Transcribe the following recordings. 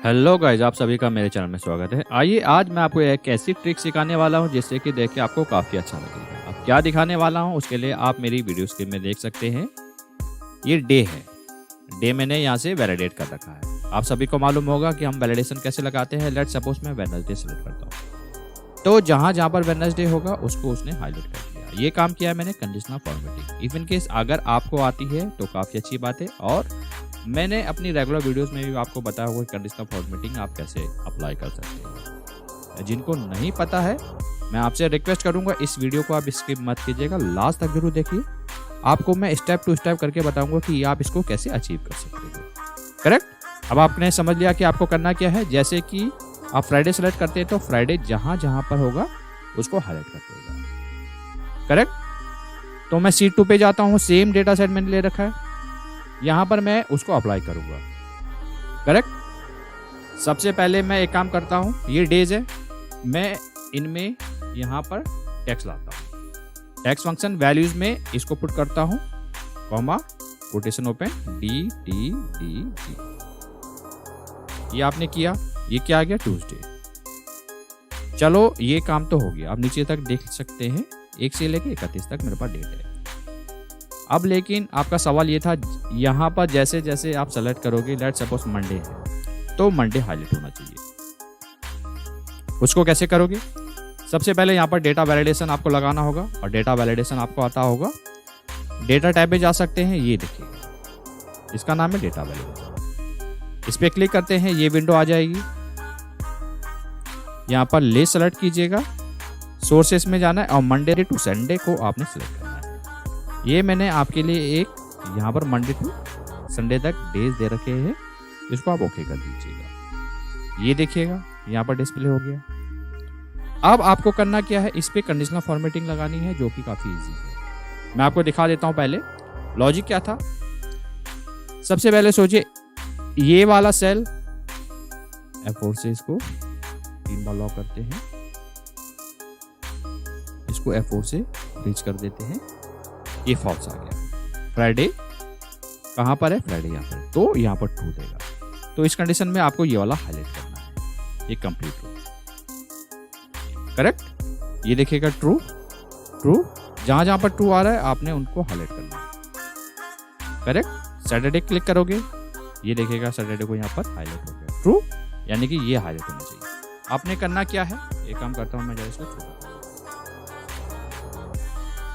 Hello guys, आप सभी का मेरे चैनल में स्वागत है। आइए आज मैं आपको एक ऐसी ट्रिक सिखाने वाला हूं जिससे कि देख के आपको काफ़ी अच्छा लगेगा। अब क्या दिखाने वाला हूं उसके लिए आप मेरी वीडियो स्क्रीन में देख सकते हैं। ये डे है, डे मैंने यहाँ से वैलिडेट कर रखा है। आप सभी को मालूम होगा कि हम वैलिडेशन कैसे लगाते हैं। लेट सपोज मैं वेडनेसडे सेलेक्ट करता हूँ, तो जहाँ जहाँ पर वेडनेसडे होगा उसको उसने हाईलाइट कर दिया। ये काम किया है मैंने conditional formatting. If in case अगर आपको आती है तो काफ़ी अच्छी बात है, और मैंने अपनी रेगुलर वीडियोस में भी आपको बताया हुआ कंडीशनल फॉर्मेटिंग आप कैसे अप्लाई कर सकते हैं। जिनको नहीं पता है मैं आपसे रिक्वेस्ट करूंगा इस वीडियो को आप स्किप मत कीजिएगा, लास्ट तक जरूर देखिए। आपको मैं स्टेप टू स्टेप करके बताऊंगा कि आप इसको कैसे अचीव कर सकते हो। करेक्ट। अब आपने समझ लिया कि आपको करना क्या है। जैसे कि आप फ्राइडे सेलेक्ट करते हैं तो फ्राइडे जहां जहां पर होगा उसको हाईलाइट कर देगा। करेक्ट। तो मैं सीट 2 पे जाता हूं, सेम डेटा सेट मैंने ले रखा है, यहां पर मैं उसको अप्लाई करूंगा। करेक्ट। सबसे पहले मैं एक काम करता हूं, ये डेज है, मैं इनमें यहां पर टेक्स्ट लाता हूं। टेक्स्ट फंक्शन वैल्यूज में इसको पुट करता हूं, comma quotation open D T D D. ये आपने किया, ये क्या आ गया ट्यूसडे। चलो ये काम तो हो गया। आप नीचे तक देख सकते हैं 1 से लेकर 31 तक मेरे पास डेट है। अब लेकिन आपका सवाल ये था, यहाँ पर जैसे जैसे आप सेलेक्ट करोगे, लेट सपोज मंडे है तो मंडे हाईलाइट होना चाहिए। उसको कैसे करोगे? सबसे पहले यहाँ पर डेटा वैलिडेशन आपको लगाना होगा, और डेटा वैलिडेशन आपको आता होगा। डेटा टैब पे जा सकते हैं, ये देखिएगा, इसका नाम है डेटा वैलिडेशन। इस पर क्लिक करते हैं, ये विंडो आ जाएगी। यहाँ पर ले सेलेक्ट कीजिएगा, सोर्सेस में जाना है और मंडे टू संडे को आपने सेलेक्ट करना है। ये मैंने आपके लिए एक यहाँ पर मंडे टू संडे तक डेज दे रखे हैं, इसको आप ओके कर दीजिएगा। ये देखिएगा यहाँ पर डिस्प्ले हो गया। अब आपको करना क्या है, इस पे कंडीशनल फॉर्मेटिंग लगानी है, जो कि काफी इजी है। मैं आपको दिखा देता हूँ। पहले लॉजिक क्या था, सबसे पहले सोचिए ये वाला सेल F4 से इसको 3 बार लॉक करते हैं, इसको F4 से रीच कर देते हैं। ये फॉल्स आ गया। फ्राइडे कहां पर है? फ्राइडे यहाँ पर, तो यहाँ पर ट्रू देगा। तो इस कंडीशन में आपको ये वाला हाईलाइट करना है, ये कंप्लीट हो। करेक्ट। ये देखिएगा ट्रू ट्रू, जहां जहां पर ट्रू आ रहा है आपने उनको हाईलाइट करना है। करेक्ट। सैटरडे क्लिक करोगे, ये देखिएगा सैटरडे को यहाँ पर हाईलाइट हो गया, ट्रू, यानी कि ये हाईलाइट होना चाहिए। आपने करना क्या है, एक काम करता हूं मैं, जरा इसको ट्रू,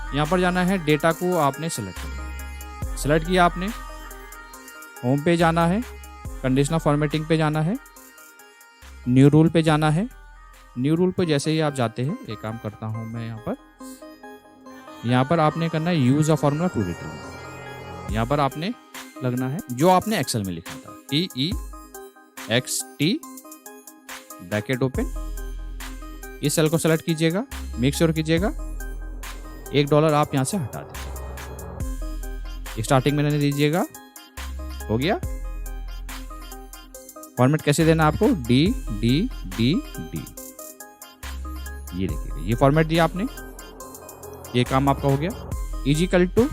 यहाँ पर जाना है, डेटा को आपने सेलेक्ट करना है। सेलेक्ट किया आपने, होम पे जाना है, कंडीशनल फॉर्मेटिंग पे जाना है, न्यू रूल पे जाना है। न्यू रूल पे जैसे ही आप जाते हैं, एक काम करता हूँ मैं, यहाँ पर आपने करना है use a formula to return. यहाँ पर आपने लगना है जो आपने एक्सेल में लिखा था, TEXT ब्रैकेट ओपन। इस सेल को सेलेक्ट कीजिएगा, मेक श्योर कीजिएगा $1 आप यहां से हटा दें, स्टार्टिंग में रहने दीजिएगा। हो गया। फॉर्मेट कैसे देना आपको, डी डी डी डी। ये देखिएगा, ये फॉर्मेट दिया आपने, ये काम आपका हो गया। इजिकल टू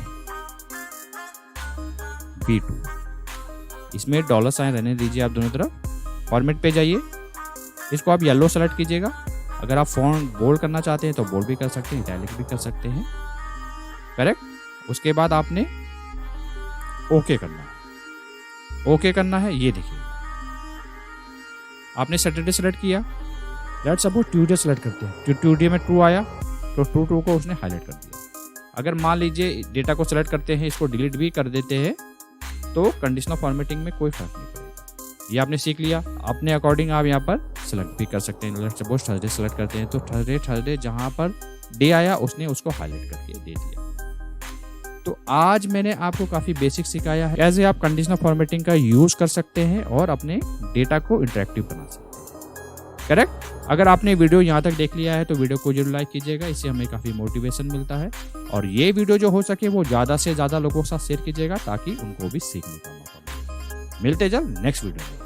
B2, इसमें $साइन रहने दीजिए आप दोनों तरफ। फॉर्मेट पे जाइए, इसको आप येलो सेलेक्ट कीजिएगा। अगर आप फॉन्ट बोल्ड करना चाहते हैं तो बोल्ड भी कर सकते हैं, इटैलिक भी कर सकते हैं। करेक्ट। उसके बाद आपने ओके करना है, ओके करना है। ये देखिए आपने सैटरडे सेलेक्ट किया, लेट्स सपोज ट्यूसडे सेलेक्ट करते हैं, ट्यूसडे में ट्रू आया तो ट्रू को उसने हाईलाइट कर दिया। अगर मान लीजिए डेटा को सेलेक्ट करते हैं, इसको डिलीट भी कर देते हैं, तो कंडीशनल फॉर्मेटिंग में कोई फर्क नहीं पड़ेगा। ये आपने सीख लिया, अपने अकॉर्डिंग आप यहाँ पर सेलेक्ट भी कर सकते हैं। लेट्स सपोज थर्सडे सेलेक्ट करते हैं तो थर्सडे जहाँ पर डे आया उसने उसको हाईलाइट करके दे दिया। तो आज मैंने आपको काफ़ी बेसिक सिखाया है, कैसे आप कंडीशनल फॉर्मेटिंग का यूज़ कर सकते हैं और अपने डेटा को इंटरेक्टिव बना सकते हैं। करेक्ट। अगर आपने वीडियो यहाँ तक देख लिया है तो वीडियो को जरूर लाइक कीजिएगा, इससे हमें काफ़ी मोटिवेशन मिलता है। और ये वीडियो जो हो सके वो ज़्यादा से ज़्यादा लोगों के साथ शेयर कीजिएगा, ताकि उनको भी सीखने का मौका मिले। मिलते जल्द नेक्स्ट वीडियो में।